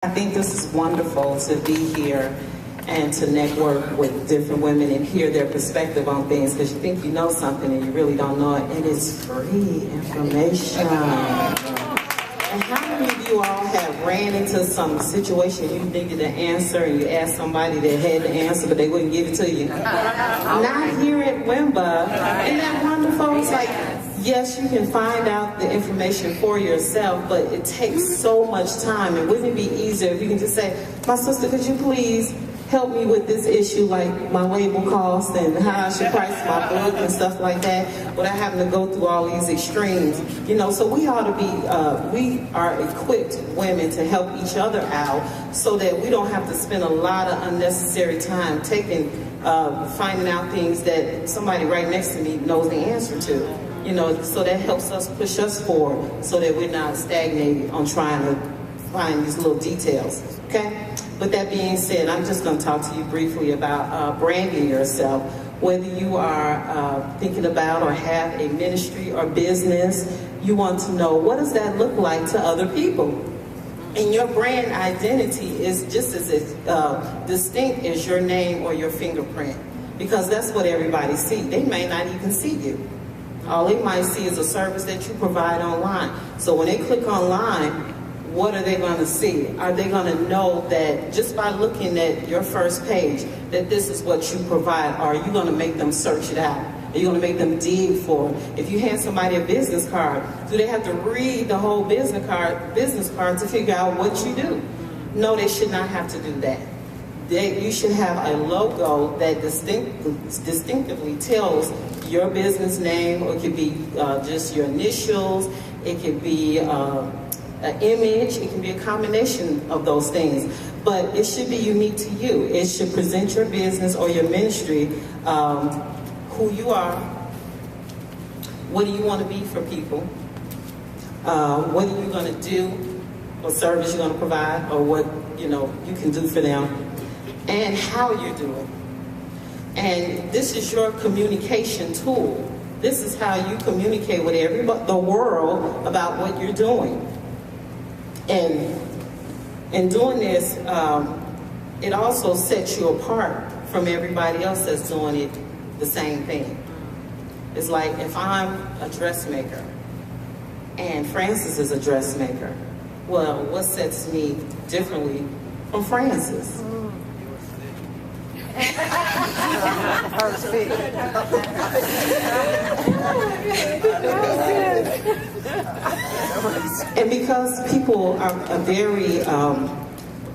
I think this is wonderful to be here and to network with different women and hear their perspective on things, because you think you know something and you really don't know it, and it's free information. And how many of you all have ran into some situation you needed an answer and you asked somebody that had the answer but they wouldn't give it to you? Not here at WMV. Isn't that wonderful? It's like, yes, you can find out the information for yourself, but it takes so much time. And wouldn't it be easier if you can just say, my sister, could you please help me with this issue, like my label cost and how I should price my book and stuff like that, without having to go through all these extremes. You know, so we ought to be, we are equipped women to help each other out so that we don't have to spend a lot of unnecessary time finding out things that somebody right next to me knows the answer to. You know, so that helps us push us forward so that we're not stagnated on trying to find these little details, okay? With that being said, I'm just going to talk to you briefly about branding yourself. Whether you are thinking about or have a ministry or business, you want to know, what does that look like to other people? And your brand identity is just as distinct as your name or your fingerprint, because that's what everybody sees. They may not even see you. All they might see is a service that you provide online. So when they click online, what are they going to see? Are they going to know that just by looking at your first page, that this is what you provide? Or are you going to make them search it out? Are you going to make them dig for it? If you hand somebody a business card, do they have to read the whole business card to figure out what you do? No, they should not have to do that. You should have a logo that distinctively tells your business name, or it could be just your initials, it could be an image, it can be a combination of those things. But it should be unique to you. It should present your business or your ministry, who you are, what do you want to be for people, what are you going to do, what service you're going to provide, or what you can do for them, and how you do it. And this is your communication tool. This is how you communicate with the world about what you're doing. And in doing this, it also sets you apart from everybody else that's doing it the same thing. It's like if I'm a dressmaker and Francis is a dressmaker, well, what sets me differently from Francis? And because people are very,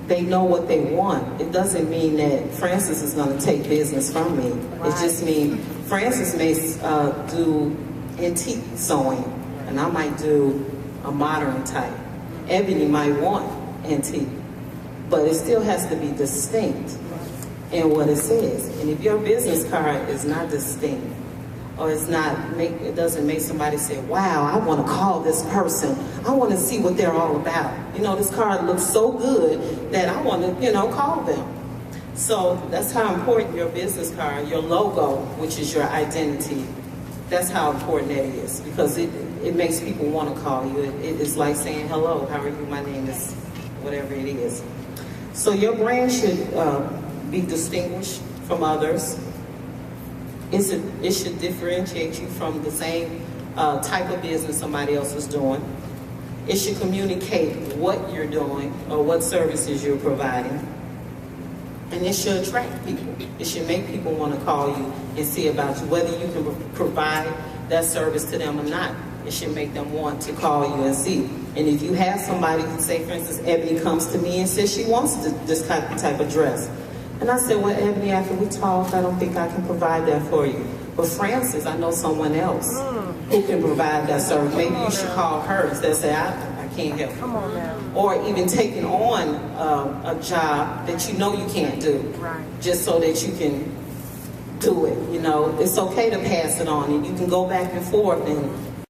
they know what they want, it doesn't mean that Francis is going to take business from me. Right. It just means Francis may do antique sewing, and I might do a modern type. Ebony might want antique, but it still has to be distinct in what it says. And if your business card is not distinct, or it doesn't make somebody say, wow, I want to call this person. I want to see what they're all about. You know, this card looks so good that I want to, call them. So that's how important your business card, your logo, which is your identity, that's how important that is, because it makes people want to call you. It's like saying, hello, how are you? My name is whatever it is. So your brand should be distinguished from others. It should differentiate you from the same type of business somebody else is doing. It should communicate what you're doing or what services you're providing. And it should attract people. It should make people want to call you and see about you, whether you can provide that service to them or not. It should make them want to call you and see. And if you have somebody who, say for instance, Ebony comes to me and says she wants this type of dress. And I said, well, Ebony, after we talked, I don't think I can provide that for you. But Francis, I know someone else who can provide that service. Maybe you should call her instead of say, I can't help you. Come on now. Or even taking on a job that you know you can't do, right, just so that you can do it. It's okay to pass it on, and you can go back and forth and